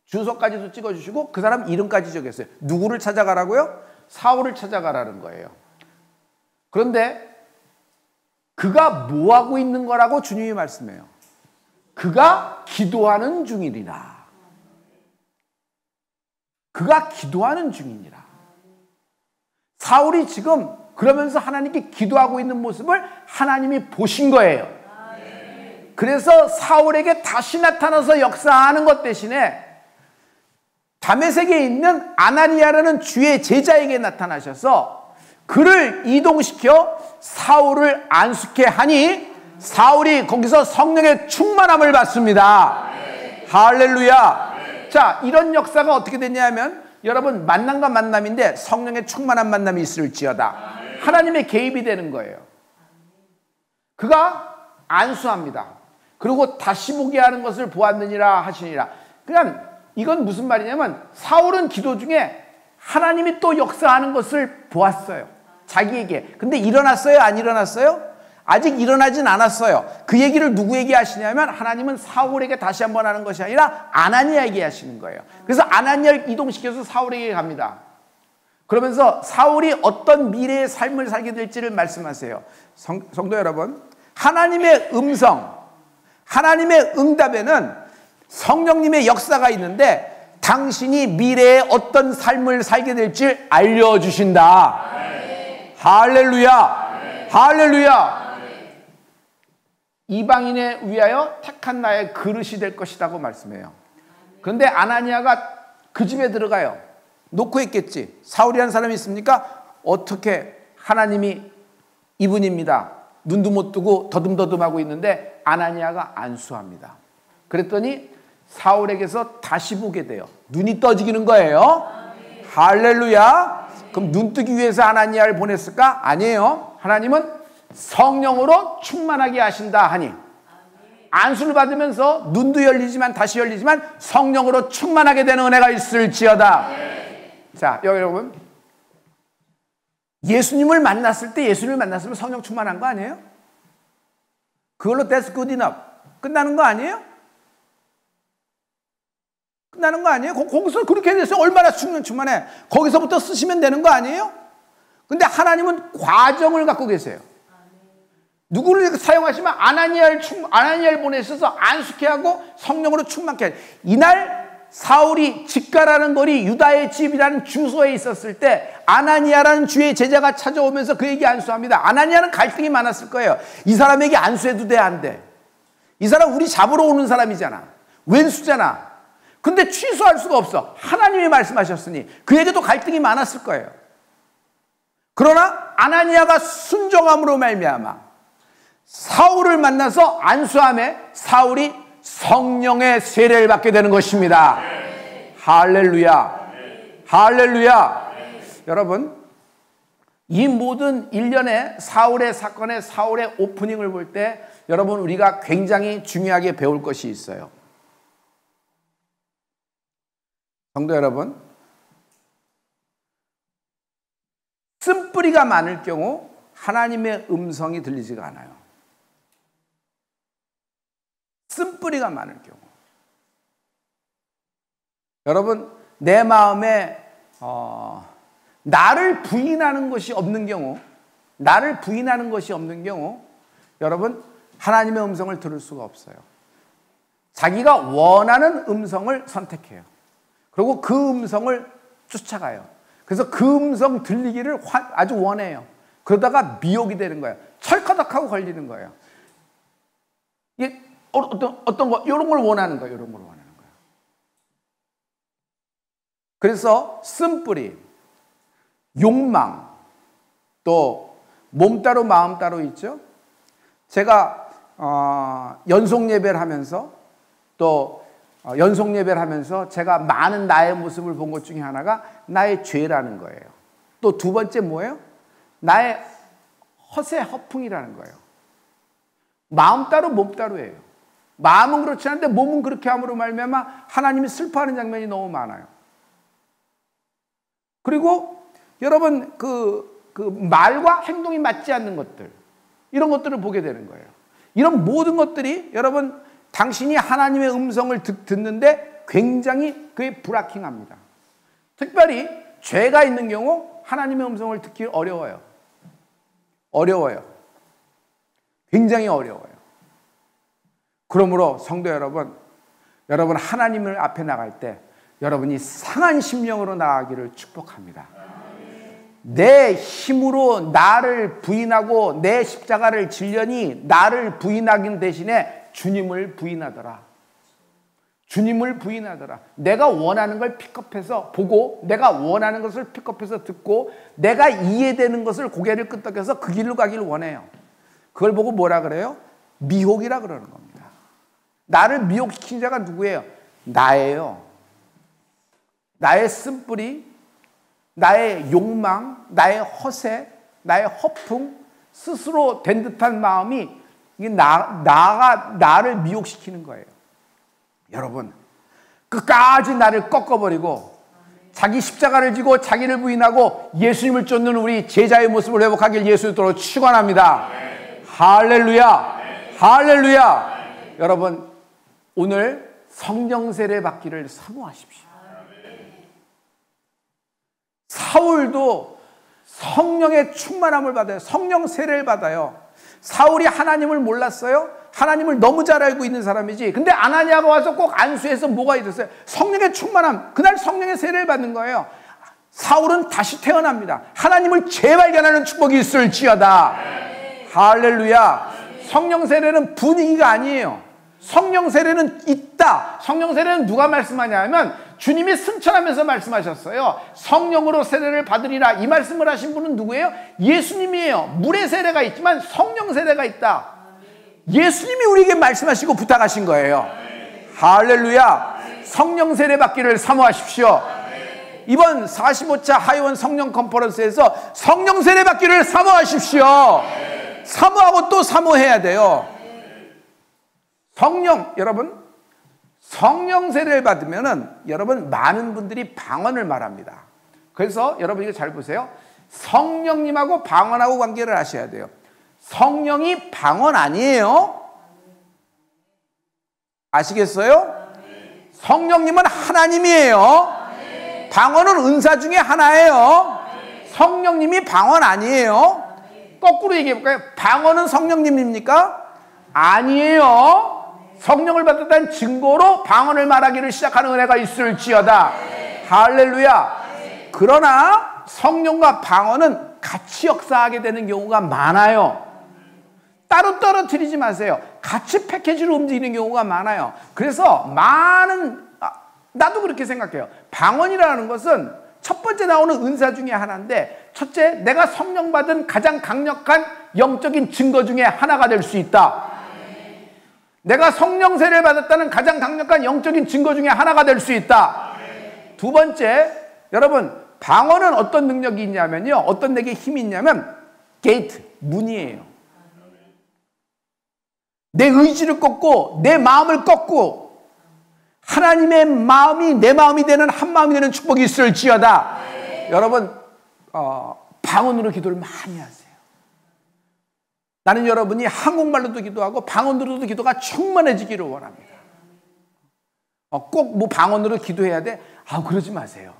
주소까지도 찍어주시고 그 사람 이름까지 적였어요. 누구를 찾아가라고요? 사울을 찾아가라는 거예요. 그런데 그가 뭐하고 있는 거라고 주님이 말씀해요. 그가 기도하는 중이니라. 그가 기도하는 중이니라. 사울이 지금 그러면서 하나님께 기도하고 있는 모습을 하나님이 보신 거예요. 그래서 사울에게 다시 나타나서 역사하는 것 대신에 다메섹에 있는 아나니아라는 주의 제자에게 나타나셔서 그를 이동시켜 사울을 안수케 하니 사울이 거기서 성령의 충만함을 받습니다. 할렐루야. 자, 이런 역사가 어떻게 됐냐면 여러분, 만남과 만남인데 성령의 충만한 만남이 있을지어다. 하나님의 개입이 되는 거예요. 그가 안수합니다. 그리고 다시 보게 하는 것을 보았느니라 하시니라. 그냥 이건 무슨 말이냐면 사울은 기도 중에 하나님이 또 역사하는 것을 보았어요. 자기에게. 근데 일어났어요? 안 일어났어요? 아직 일어나진 않았어요. 그 얘기를 누구에게 하시냐면 하나님은 사울에게 다시 한번 하는 것이 아니라 아나니아에게 하시는 거예요. 그래서 아나니아를 이동시켜서 사울에게 갑니다. 그러면서 사울이 어떤 미래의 삶을 살게 될지를 말씀하세요. 성도 여러분, 하나님의 음성, 하나님의 응답에는 성령님의 역사가 있는데 당신이 미래에 어떤 삶을 살게 될지 알려주신다. 할렐루야. 할렐루야. 이방인에 위하여 택한 나의 그릇이 될 것이라고 말씀해요. 그런데 아나니아가 그 집에 들어가요. 놓고 있겠지. 사울이라는 사람이 있습니까? 어떻게 하나님이 이분입니다. 눈도 못 뜨고 더듬더듬하고 있는데 아나니아가 안수합니다. 그랬더니 사울에게서 다시 보게 돼요. 눈이 떠지기는 거예요. 할렐루야. 그럼 눈 뜨기 위해서 아나니아를 보냈을까? 아니에요. 하나님은 성령으로 충만하게 하신다 하니 안수를 받으면서 눈도 열리지만 다시 열리지만 성령으로 충만하게 되는 은혜가 있을지어다. 자, 여러분, 예수님을 만났을 때 예수님을 만났으면 성령 충만한 거 아니에요? 그걸로 that's good enough. 끝나는 거 아니에요? 끝나는 거 아니에요? 거기서 그렇게 돼서 얼마나 충만해? 거기서부터 쓰시면 되는 거 아니에요? 근데 하나님은 과정을 갖고 계세요. 누구를 사용하시면 아나니아를 보내셔서 안수케 하고 성령으로 충만케 하죠. 이날 사울이 집가라는 거리 유다의 집이라는 주소에 있었을 때 아나니아라는 주의 제자가 찾아오면서 그에게 안수합니다. 아나니아는 갈등이 많았을 거예요. 이 사람에게 안수해도 돼, 안 돼? 이 사람 우리 잡으러 오는 사람이잖아. 왼수잖아. 근데 취소할 수가 없어. 하나님이 말씀하셨으니 그에게도 갈등이 많았을 거예요. 그러나 아나니아가 순종함으로 말미암아 사울을 만나서 안수함에 사울이 성령의 세례를 받게 되는 것입니다. 할렐루야. 할렐루야. 여러분, 이 모든 일련의 사울의 사건의 사울의 오프닝을 볼 때 여러분, 우리가 굉장히 중요하게 배울 것이 있어요. 성도 여러분, 쓴뿌리가 많을 경우 하나님의 음성이 들리지가 않아요. 쓴뿌리가 많을 경우. 여러분, 내 마음에 나를 부인하는 것이 없는 경우, 나를 부인하는 것이 없는 경우 여러분, 하나님의 음성을 들을 수가 없어요. 자기가 원하는 음성을 선택해요. 그리고 그 음성을 쫓아가요. 그래서 그 음성 들리기를 아주 원해요. 그러다가 미혹이 되는 거예요. 철커덕하고 걸리는 거예요. 이게 어떤 거, 이런 걸 원하는 거예요. 이런 걸 원하는 거예요. 그래서 쓴뿌리, 욕망, 또 몸 따로 마음 따로 있죠. 제가 연속 예배를 하면서 또 연속 예배를 하면서 제가 많은 나의 모습을 본 것 중에 하나가 나의 죄라는 거예요. 또 두 번째 뭐예요? 나의 허세, 허풍이라는 거예요. 마음 따로 몸 따로예요. 마음은 그렇지 않은데 몸은 그렇게 함으로 말미암아 하나님이 슬퍼하는 장면이 너무 많아요. 그리고 여러분 그 말과 행동이 맞지 않는 것들, 이런 것들을 보게 되는 거예요. 이런 모든 것들이 여러분 당신이 하나님의 음성을 듣는데 굉장히 그게 불합행합니다. 특별히 죄가 있는 경우 하나님의 음성을 듣기 어려워요. 어려워요. 굉장히 어려워요. 그러므로 성도 여러분, 여러분 하나님을 앞에 나갈 때 여러분이 상한 심령으로 나가기를 축복합니다. 내 힘으로 나를 부인하고 내 십자가를 지려니 나를 부인하긴 대신에 주님을 부인하더라. 주님을 부인하더라. 내가 원하는 걸 픽업해서 보고, 내가 원하는 것을 픽업해서 듣고, 내가 이해되는 것을 고개를 끄덕여서 그 길로 가길 원해요. 그걸 보고 뭐라 그래요? 미혹이라 그러는 겁니다. 나를 미혹시킨 자가 누구예요? 나예요. 나의 쓴뿌리, 나의 욕망, 나의 허세, 나의 허풍, 스스로 된 듯한 마음이 이게 나를 미혹시키는 거예요. 여러분, 끝까지 나를 꺾어버리고 자기 십자가를 지고 자기를 부인하고 예수님을 쫓는 우리 제자의 모습을 회복하길 예수님으로 축원합니다. 할렐루야, 할렐루야. 여러분, 오늘 성령 세례 받기를 사모하십시오. 사울도 성령의 충만함을 받아요. 성령 세례를 받아요. 사울이 하나님을 몰랐어요? 하나님을 너무 잘 알고 있는 사람이지. 근데 아나니아가 와서 꼭 안수해서 뭐가 있었어요? 성령의 충만함. 그날 성령의 세례를 받는 거예요. 사울은 다시 태어납니다. 하나님을 재발견하는 축복이 있을지어다. 할렐루야. 성령 세례는 분위기가 아니에요. 성령 세례는 있다. 성령 세례는 누가 말씀하냐면 주님이 승천하면서 말씀하셨어요. 성령으로 세례를 받으리라. 이 말씀을 하신 분은 누구예요? 예수님이에요. 물의 세례가 있지만 성령 세례가 있다. 예수님이 우리에게 말씀하시고 부탁하신 거예요. 할렐루야. 성령 세례 받기를 사모하십시오. 이번 45차 하이원 성령 컨퍼런스에서 성령 세례 받기를 사모하십시오. 사모하고 또 사모해야 돼요. 여러분, 성령 세례를 받으면은 여러분 많은 분들이 방언을 말합니다. 그래서 여러분 이거 잘 보세요. 성령님하고 방언하고 관계를 하셔야 돼요. 성령이 방언 아니에요. 아시겠어요? 성령님은 하나님이에요. 방언은 은사 중에 하나예요. 성령님이 방언 아니에요. 거꾸로 얘기해 볼까요? 방언은 성령님입니까? 아니에요. 성령을 받았다는 증거로 방언을 말하기를 시작하는 은혜가 있을지어다. 할렐루야. 그러나 성령과 방언은 같이 역사하게 되는 경우가 많아요. 따로 떨어뜨리지 마세요. 같이 패키지로 움직이는 경우가 많아요. 그래서 나도 그렇게 생각해요. 방언이라는 것은 첫 번째 나오는 은사 중에 하나인데, 첫째, 내가 성령 받은 가장 강력한 영적인 증거 중에 하나가 될 수 있다. 내가 성령 세례를 받았다는 가장 강력한 영적인 증거 중에 하나가 될 수 있다. 두 번째, 여러분, 방언은 어떤 능력이 있냐면요, 어떤 내게 힘이 있냐면 게이트, 문이에요. 내 의지를 꺾고 내 마음을 꺾고 하나님의 마음이 내 마음이 되는 한 마음이 되는 축복이 있을지어다. 여러분, 방언으로 기도를 많이 하세요. 나는 여러분이 한국말로도 기도하고 방언으로도 기도가 충만해지기를 원합니다. 꼭 뭐 방언으로 기도해야 돼? 그러지 마세요.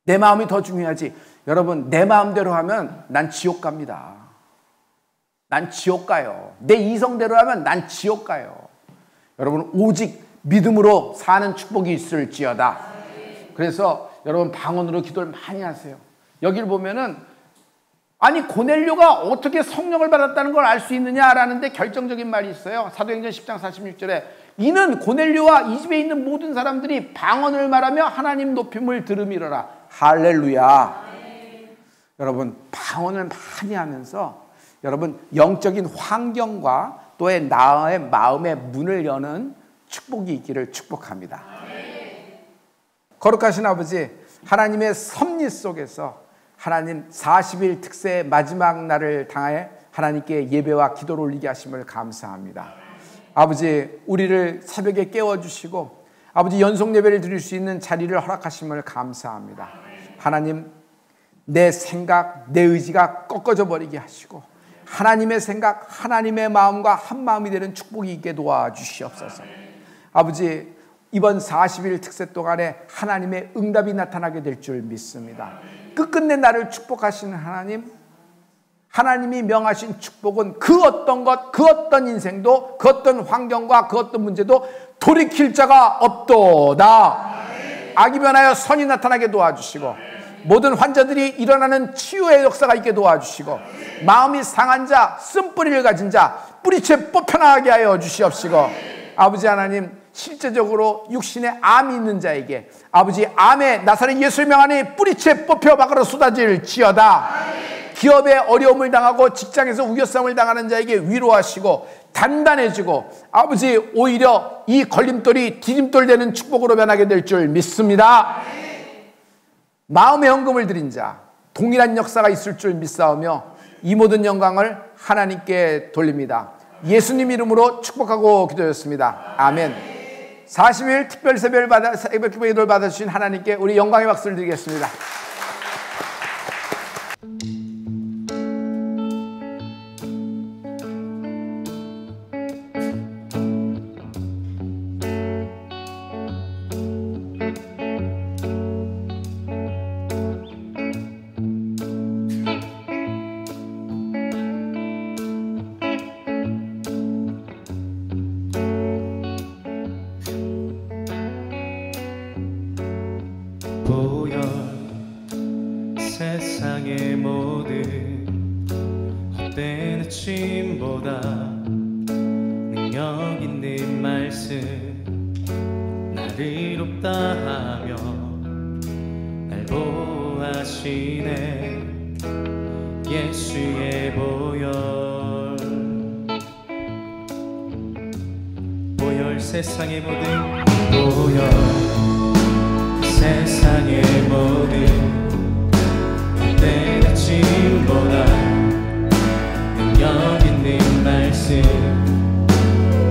내 마음이 더 중요하지. 여러분, 내 마음대로 하면 난 지옥 갑니다. 난 지옥 가요. 내 이성대로 하면 난 지옥 가요. 여러분, 오직 믿음으로 사는 축복이 있을지어다. 그래서 여러분, 방언으로 기도를 많이 하세요. 여기를 보면은 아니, 고넬료가 어떻게 성령을 받았다는 걸 알 수 있느냐라는 데 결정적인 말이 있어요. 사도행전 10장 46절에 이는 고넬료와 이 집에 있는 모든 사람들이 방언을 말하며 하나님 높임을 들음이러라. 할렐루야. 여러분, 방언을 많이 하면서 여러분 영적인 환경과 또의 나의 마음의 문을 여는 축복이 있기를 축복합니다. 거룩하신 아버지, 하나님의 섭리 속에서 하나님 40일 특세의 마지막 날을 당하여 하나님께 예배와 기도를 올리게 하심을 감사합니다. 아버지, 우리를 새벽에 깨워주시고 아버지 연속 예배를 드릴 수 있는 자리를 허락하심을 감사합니다. 하나님, 내 생각, 내 의지가 꺾어져 버리게 하시고 하나님의 생각, 하나님의 마음과 한 마음이 되는 축복이 있게 도와주시옵소서. 아버지, 이번 40일 특세 동안에 하나님의 응답이 나타나게 될 줄 믿습니다. 끝끝내 나를 축복하시는 하나님, 하나님이 명하신 축복은 그 어떤 것, 그 어떤 인생도, 그 어떤 환경과 그 어떤 문제도 돌이킬 자가 없도다. 악이 변하여 선이 나타나게 도와주시고 모든 환자들이 일어나는 치유의 역사가 있게 도와주시고 마음이 상한 자, 쓴뿌리를 가진 자 뿌리채 뽑혀나가게 하여 주시옵시고 아버지 하나님, 실제적으로 육신에 암이 있는 자에게 아버지 암에 나사렛 예수의 명 안에 뿌리채 뽑혀 밖으로 쏟아질지어다. 기업에 어려움을 당하고 직장에서 우겨싸움을 당하는 자에게 위로하시고 단단해지고 아버지 오히려 이 걸림돌이 디딤돌 되는 축복으로 변하게 될 줄 믿습니다. 마음의 헌금을 드린 자 동일한 역사가 있을 줄 믿사오며 이 모든 영광을 하나님께 돌립니다. 예수님 이름으로 축복하고 기도했습니다. 아멘. 40일 특별 새벽 기도를 받아주신 하나님께 우리 영광의 박수를 드리겠습니다. 보여 세상의 모든 헛된 침보다 능력 있는 말씀 나를 이롭다 하며 날 보호하시네 예수의 보혈 세상의 모든 보혈 세상의 모든 헛된 침보다 능력 있는 말씀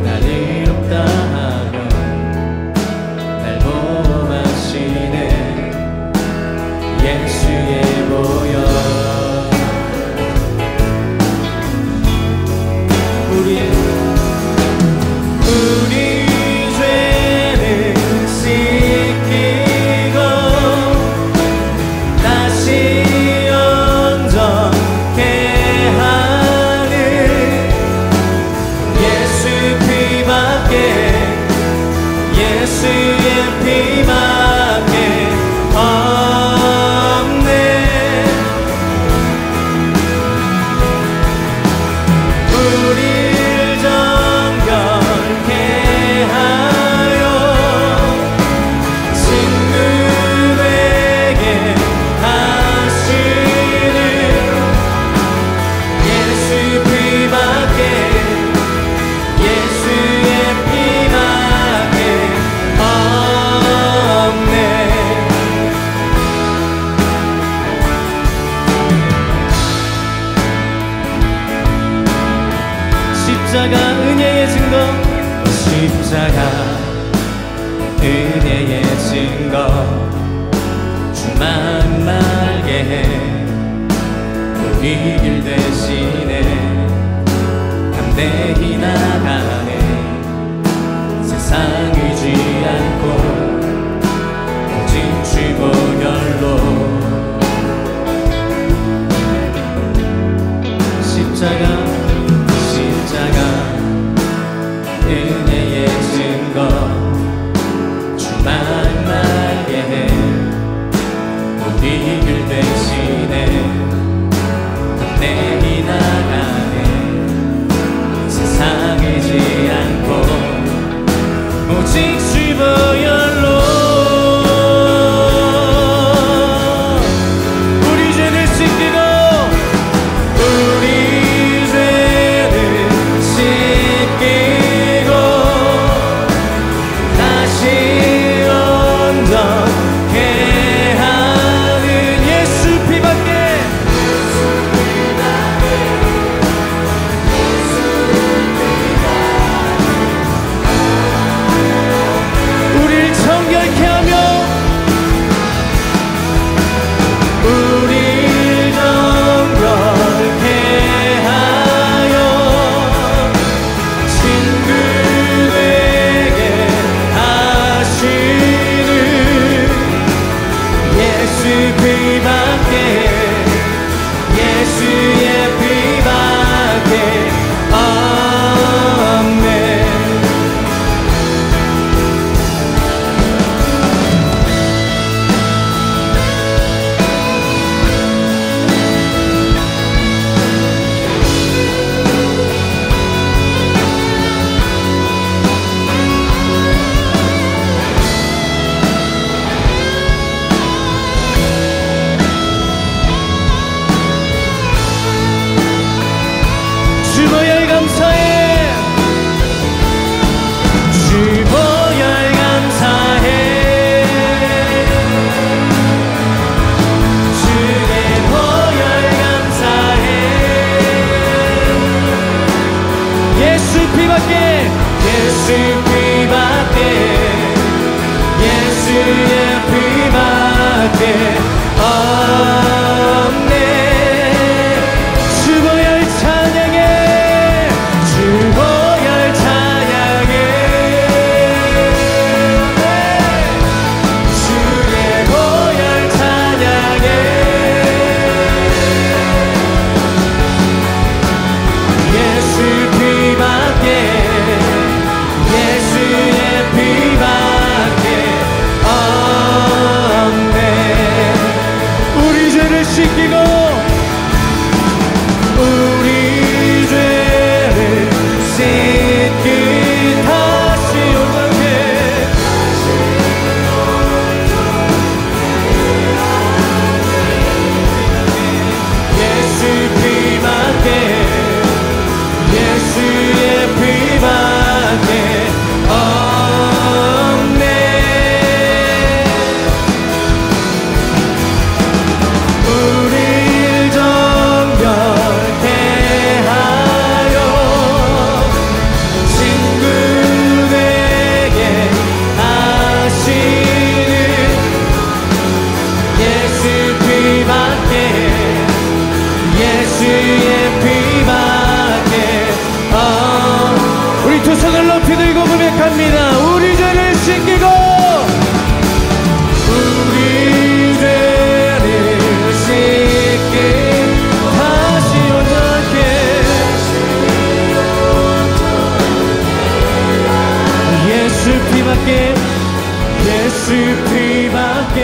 나를 이롭다 하며 날 보호하시네 예수의 보혈 우리 죄는 씻기고 다시 온전케 하는 예수 피밖에 예수의 피밖에 없네 우릴 정결케 하여 친구에게 하시는 예수 피밖에 예수의 피밖에 없네 십자가 은혜의 증거 십자가 은혜의 증거 주만 말게 해 우리 길 대신에 담대히 나가네 세상 의지 않고 오직 주 보혈로 십자가 은혜의 증거 주만 말게 해 우리 길 대신에 담대히 나가네 세상 의지 않고 오직 주 보혈로 우리 죄를 씻기고 우리 죄를 씻기고 다시 온전케 하는 예수 피밖에 예수의 피밖에 없네. 주보혈 찬양해, 주보혈 찬양해. 주의 보혈 찬양해. 예수 피밖에, 예수의 피밖에 없네. 우리 죄를 씻기고, 우리 죄를 씻기 다시 온전케. 예수 피밖에, 예수의 피밖에 없네. 우릴 정결케 하여 친구되게 하시는 예수 피밖에, 예수의 피밖에 우리 두 손을 높이 들고 고백합니다. 우리 죄를 씻기고, 우리 죄를 씻기 다시 온전케. 예수 피밖에, 예수 피밖에